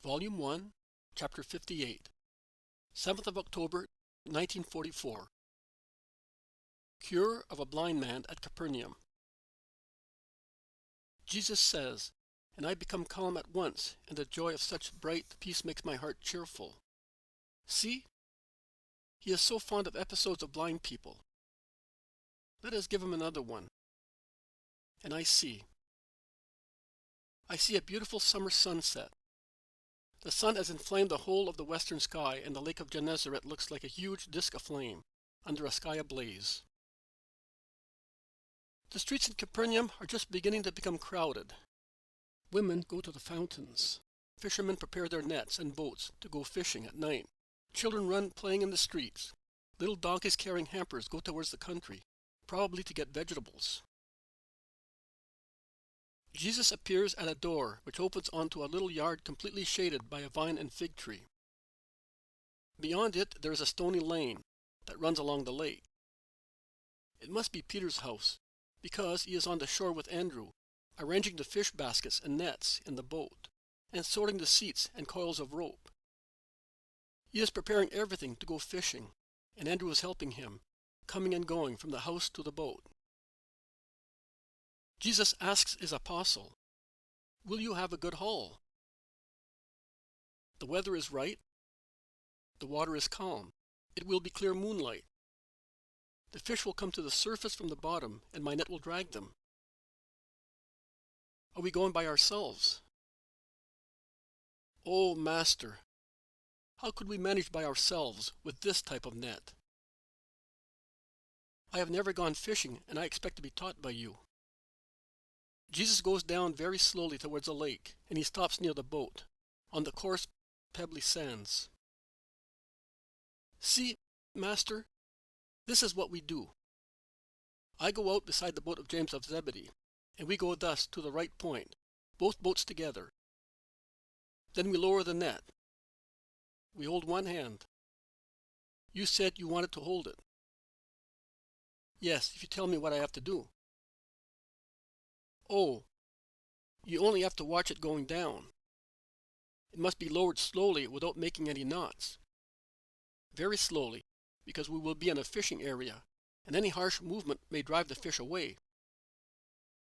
Volume 1, Chapter 58, 7th of October, 1944. Cure of a blind man at Capernaum. Jesus says, "And I become calm at once, and the joy of such bright peace makes my heart cheerful." See? He is so fond of episodes of blind people. Let us give him another one. And I see a beautiful summer sunset. The sun has inflamed the whole of the western sky, and the lake of Gennesaret looks like a huge disk aflame, under a sky ablaze. The streets in Capernaum are just beginning to become crowded. Women go to the fountains. Fishermen prepare their nets and boats to go fishing at night. Children run playing in the streets. Little donkeys carrying hampers go towards the country, probably to get vegetables. Jesus appears at a door which opens onto a little yard completely shaded by a vine and fig tree. Beyond it there is a stony lane that runs along the lake. It must be Peter's house, because he is on the shore with Andrew, arranging the fish baskets and nets in the boat, and sorting the seats and coils of rope. He is preparing everything to go fishing, and Andrew is helping him, coming and going from the house to the boat. Jesus asks his apostle, "Will you have a good haul?" The weather is right. The water is calm. It will be clear moonlight. The fish will come to the surface from the bottom, and my net will drag them. Are we going by ourselves? Oh, Master, how could we manage by ourselves with this type of net? I have never gone fishing, and I expect to be taught by you. Jesus goes down very slowly towards the lake, and he stops near the boat, on the coarse, pebbly sands. "See, Master, this is what we do. I go out beside the boat of James of Zebedee, and we go thus to the right point, both boats together. Then we lower the net. We hold one hand. You said you wanted to hold it." "Yes, if you tell me what I have to do." "Oh, you only have to watch it going down. It must be lowered slowly without making any knots. Very slowly, because we will be in a fishing area, and any harsh movement may drive the fish away.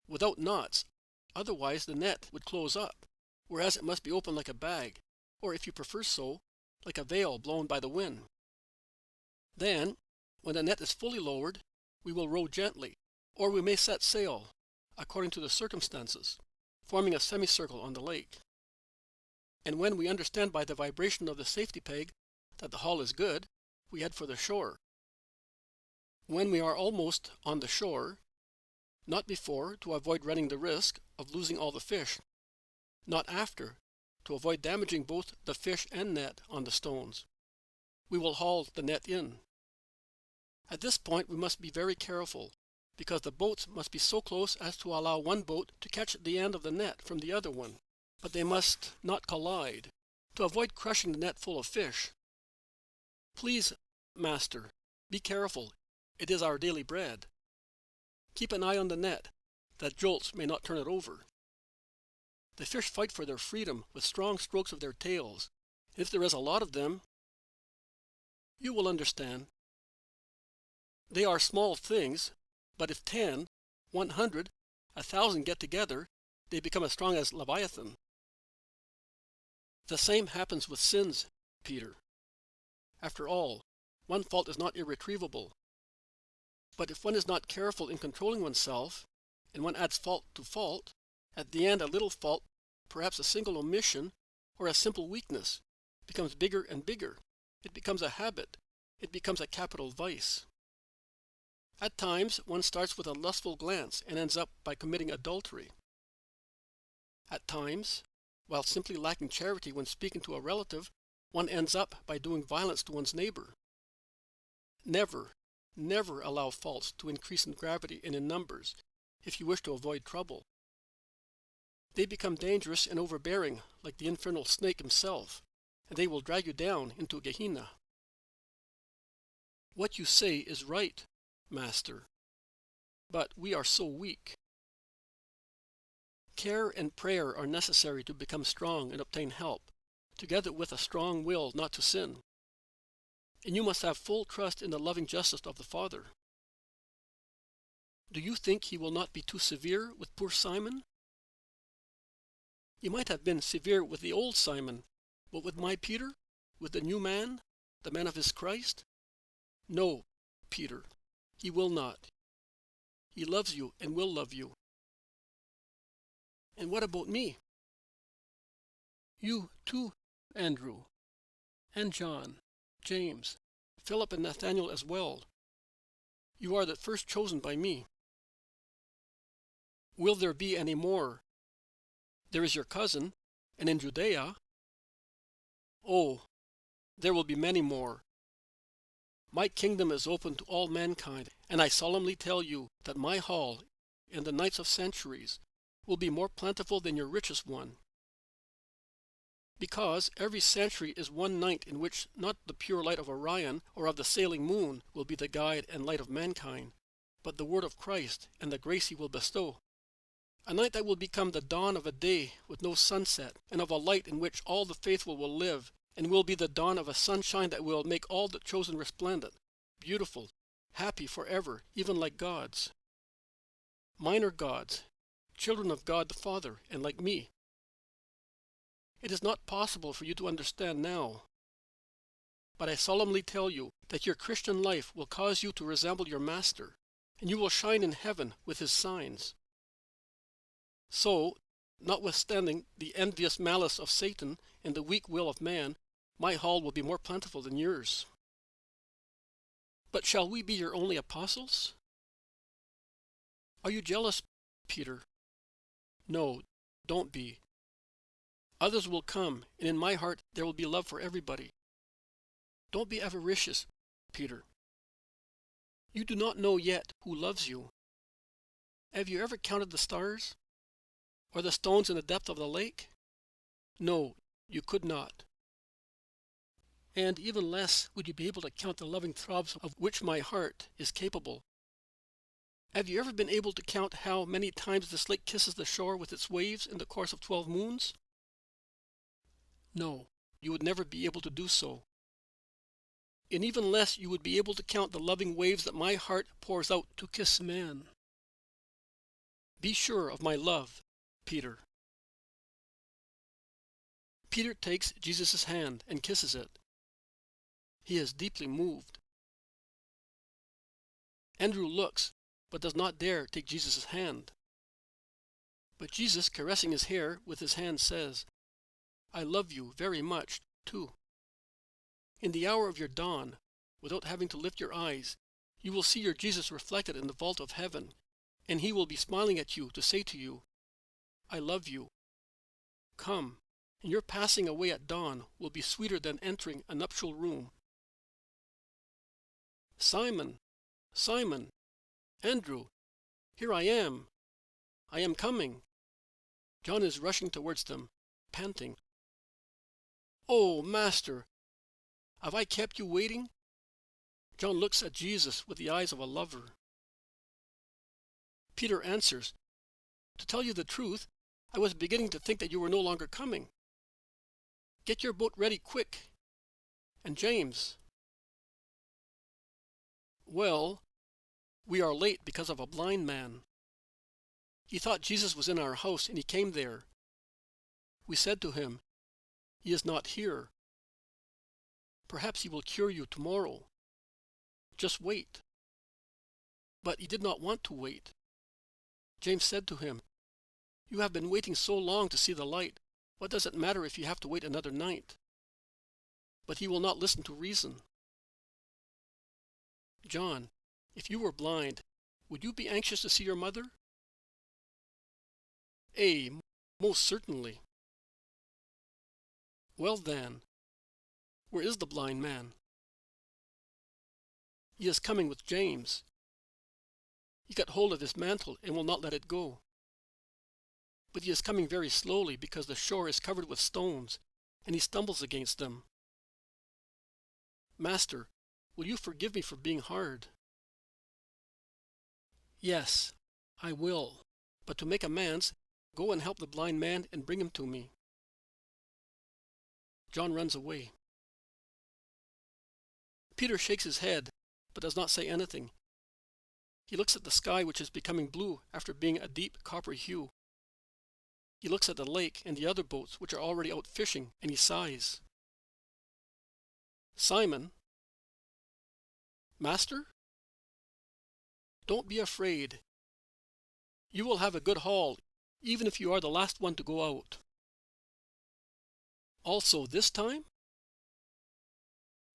Without knots, otherwise the net would close up, whereas it must be open like a bag, or if you prefer so, like a veil blown by the wind. Then, when the net is fully lowered, we will row gently, or we may set sail, according to the circumstances, forming a semicircle on the lake. And when we understand by the vibration of the safety peg that the haul is good, we head for the shore. When we are almost on the shore, not before to avoid running the risk of losing all the fish, not after to avoid damaging both the fish and net on the stones, we will haul the net in. At this point we must be very careful, because the boats must be so close as to allow one boat to catch the end of the net from the other one, but they must not collide, to avoid crushing the net full of fish. Please, Master, be careful. It is our daily bread. Keep an eye on the net, that jolts may not turn it over. The fish fight for their freedom with strong strokes of their tails. If there is a lot of them, you will understand. They are small things, but if 10, 100, 1,000 get together, they become as strong as Leviathan. The same happens with sins, Peter. After all, one fault is not irretrievable. But if one is not careful in controlling oneself, and one adds fault to fault, at the end a little fault, perhaps a single omission, or a simple weakness, becomes bigger and bigger. It becomes a habit. It becomes a capital vice. At times, one starts with a lustful glance and ends up by committing adultery. At times, while simply lacking charity when speaking to a relative, one ends up by doing violence to one's neighbor. Never, never allow faults to increase in gravity and in numbers if you wish to avoid trouble. They become dangerous and overbearing like the infernal snake himself, and they will drag you down into Gehenna. What you say is right, Master, but we are so weak. Care and prayer are necessary to become strong and obtain help, together with a strong will not to sin. And you must have full trust in the loving justice of the Father. Do you think he will not be too severe with poor Simon? He might have been severe with the old Simon, but with my Peter, with the new man, the man of his Christ? No, Peter, he will not. He loves you and will love you. And what about me? You too, Andrew, and John, James, Philip and Nathanael as well. You are the first chosen by me. Will there be any more? There is your cousin, and in Judea. Oh, there will be many more. My kingdom is open to all mankind, and I solemnly tell you that my hall, in the nights of centuries, will be more plentiful than your richest one. Because every century is one night in which not the pure light of Orion or of the sailing moon will be the guide and light of mankind, but the word of Christ and the grace he will bestow. A night that will become the dawn of a day with no sunset, and of a light in which all the faithful will live, and will be the dawn of a sunshine that will make all the chosen resplendent, beautiful, happy forever, even like gods. Mine are gods, children of God the Father, and like me. It is not possible for you to understand now, but I solemnly tell you that your Christian life will cause you to resemble your Master, and you will shine in heaven with his signs. So, notwithstanding the envious malice of Satan and the weak will of man, my hall will be more plentiful than yours. But shall we be your only apostles? Are you jealous, Peter? No, don't be. Others will come, and in my heart there will be love for everybody. Don't be avaricious, Peter. You do not know yet who loves you. Have you ever counted the stars? Or the stones in the depth of the lake? No, you could not. And even less would you be able to count the loving throbs of which my heart is capable. Have you ever been able to count how many times this lake kisses the shore with its waves in the course of 12 moons? No, you would never be able to do so. And even less you would be able to count the loving waves that my heart pours out to kiss man. Be sure of my love, Peter. Peter takes Jesus' hand and kisses it. He is deeply moved. Andrew looks, but does not dare take Jesus' hand. But Jesus, caressing his hair with his hand, says, I love you very much, too. In the hour of your dawn, without having to lift your eyes, you will see your Jesus reflected in the vault of heaven, and he will be smiling at you to say to you, I love you. Come, and your passing away at dawn will be sweeter than entering a nuptial room. Simon, Simon, Andrew, here I am. I am coming. John is rushing towards them, panting. Oh, Master, have I kept you waiting? John looks at Jesus with the eyes of a lover. Peter answers, To tell you the truth, I was beginning to think that you were no longer coming. Get your boat ready quick. And James. Well, we are late because of a blind man. He thought Jesus was in our house and he came there. We said to him, He is not here. Perhaps he will cure you tomorrow. Just wait. But he did not want to wait. James said to him, You have been waiting so long to see the light. What does it matter if you have to wait another night? But he will not listen to reason. John, if you were blind, would you be anxious to see your mother? Most certainly. Well then, where is the blind man? He is coming with James. He got hold of his mantle and will not let it go. But he is coming very slowly because the shore is covered with stones, and he stumbles against them. Master, will you forgive me for being hard? Yes, I will. But to make amends, go and help the blind man and bring him to me. John runs away. Peter shakes his head, but does not say anything. He looks at the sky, which is becoming blue after being a deep coppery hue. He looks at the lake and the other boats, which are already out fishing, and he sighs. Simon, Master, don't be afraid. You will have a good haul, even if you are the last one to go out. Also this time?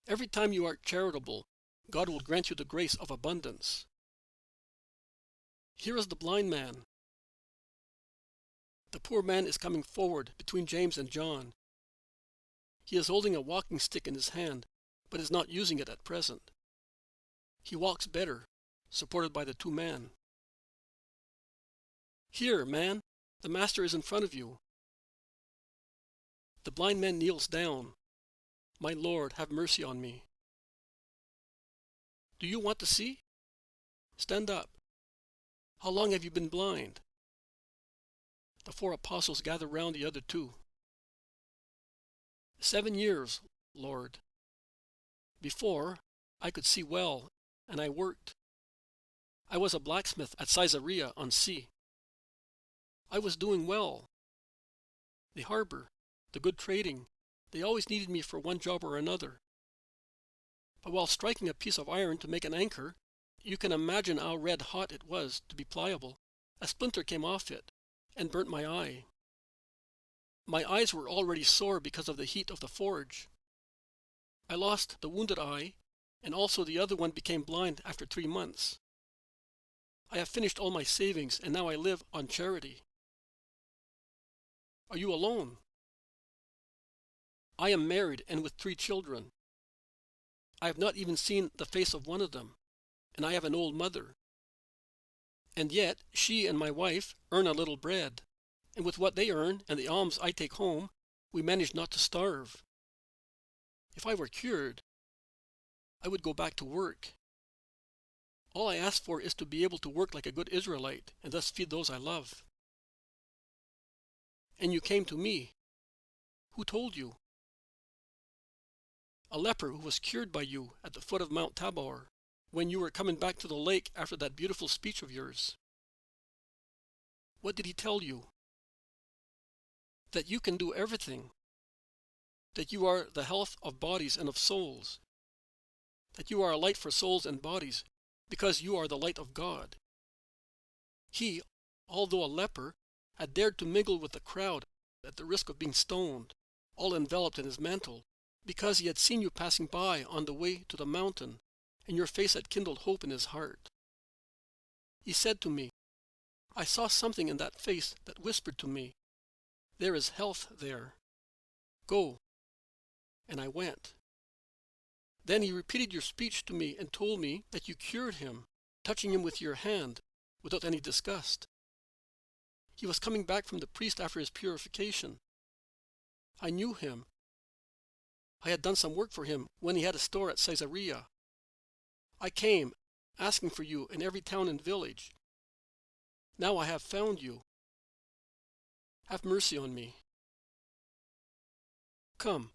Every time you are charitable, God will grant you the grace of abundance. Here is the blind man. The poor man is coming forward between James and John. He is holding a walking stick in his hand, but is not using it at present. He walks better, supported by the two men. Here, man, the Master is in front of you. The blind man kneels down. My Lord, have mercy on me. Do you want to see? Stand up. How long have you been blind? The 4 apostles gather round the other 2. 7 years, Lord. Before, I could see well, and I worked. I was a blacksmith at Caesarea on sea. I was doing well. The harbor, the good trading, they always needed me for one job or another. But while striking a piece of iron to make an anchor, you can imagine how red hot it was to be pliable. A splinter came off it and burnt my eye. My eyes were already sore because of the heat of the forge. I lost the wounded eye, and also the other one became blind after 3 months. I have finished all my savings, and now I live on charity. Are you alone? I am married and with 3 children. I have not even seen the face of one of them, and I have an old mother. And yet she and my wife earn a little bread, and with what they earn and the alms I take home, we manage not to starve. If I were cured, I would go back to work. All I ask for is to be able to work like a good Israelite and thus feed those I love. And you came to me. Who told you? A leper who was cured by you at the foot of Mount Tabor, when you were coming back to the lake after that beautiful speech of yours. What did he tell you? That you can do everything. That you are the health of bodies and of souls. That you are a light for souls and bodies, because you are the light of God. He, although a leper, had dared to mingle with the crowd at the risk of being stoned, all enveloped in his mantle, because he had seen you passing by on the way to the mountain, and your face had kindled hope in his heart. He said to me, I saw something in that face that whispered to me, there is health there. Go. And I went. Then he repeated your speech to me and told me that you cured him, touching him with your hand, without any disgust. He was coming back from the priest after his purification. I knew him. I had done some work for him when he had a store at Caesarea. I came, asking for you in every town and village. Now I have found you. Have mercy on me. Come.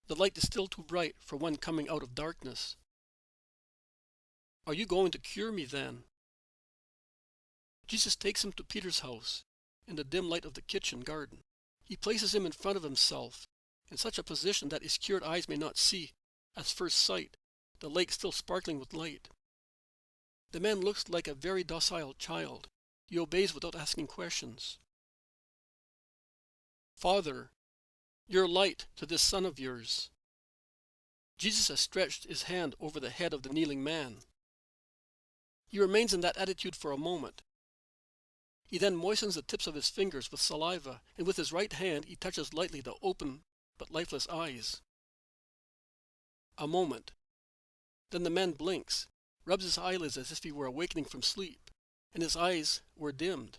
The light is still too bright for one coming out of darkness. Are you going to cure me then? Jesus takes him to Peter's house, in the dim light of the kitchen garden. He places him in front of himself, in such a position that his cured eyes may not see, at first sight, the lake still sparkling with light. The man looks like a very docile child. He obeys without asking questions. Father, your light to this son of yours. Jesus has stretched his hand over the head of the kneeling man. He remains in that attitude for a moment. He then moistens the tips of his fingers with saliva, and with his right hand he touches lightly the open but lifeless eyes. A moment. Then the man blinks, rubs his eyelids as if he were awakening from sleep, and his eyes were dimmed.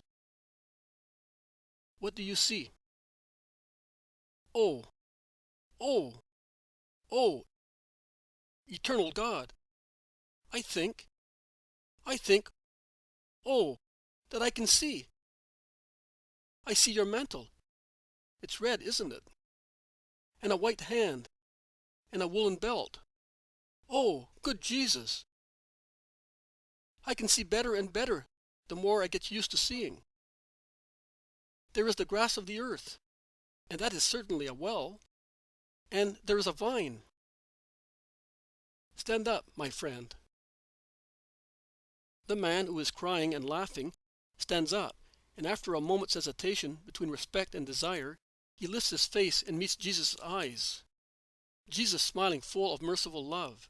What do you see? Oh, oh, oh, eternal God! I think, oh, that I can see. I see your mantle. It's red, isn't it? and a white hand, and a woolen belt. Oh, good Jesus! I can see better and better the more I get used to seeing. There is the grass of the earth, and that is certainly a well, and there is a vine. Stand up, my friend. The man, who is crying and laughing, stands up, and after a moment's hesitation between respect and desire, he lifts his face and meets Jesus' eyes. Jesus smiling full of merciful love.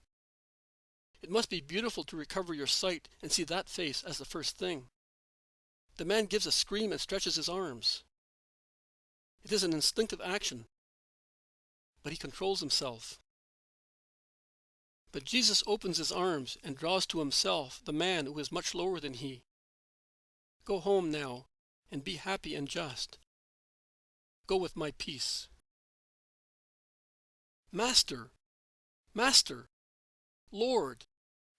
It must be beautiful to recover your sight and see that face as the first thing. The man gives a scream and stretches his arms. It is an instinctive action, but he controls himself. But Jesus opens his arms and draws to himself the man who is much lower than he. Go home now, and be happy and just. Go with my peace. Master, Master, Lord,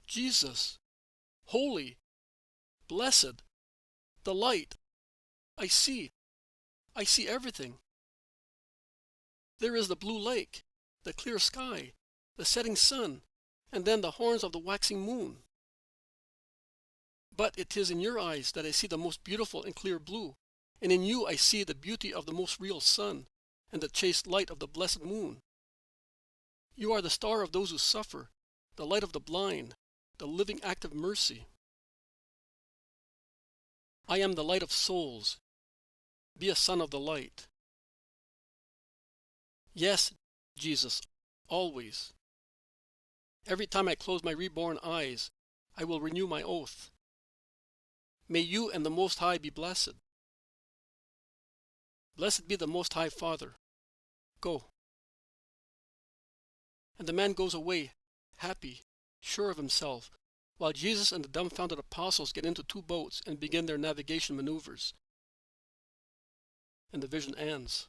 Jesus, Holy, Blessed, the light. I see everything. There is the blue lake, the clear sky, the setting sun, and then the horns of the waxing moon. But it is in your eyes that I see the most beautiful and clear blue, and in you I see the beauty of the most real sun, and the chaste light of the blessed moon. You are the star of those who suffer, the light of the blind, the living act of mercy. I am the light of souls. Be a son of the light. Yes, Jesus, always. Every time I close my reborn eyes, I will renew my oath. May you and the Most High be blessed. Blessed be the Most High Father. Go. And the man goes away, happy, sure of himself, while Jesus and the dumbfounded apostles get into 2 boats and begin their navigation maneuvers. And the vision ends.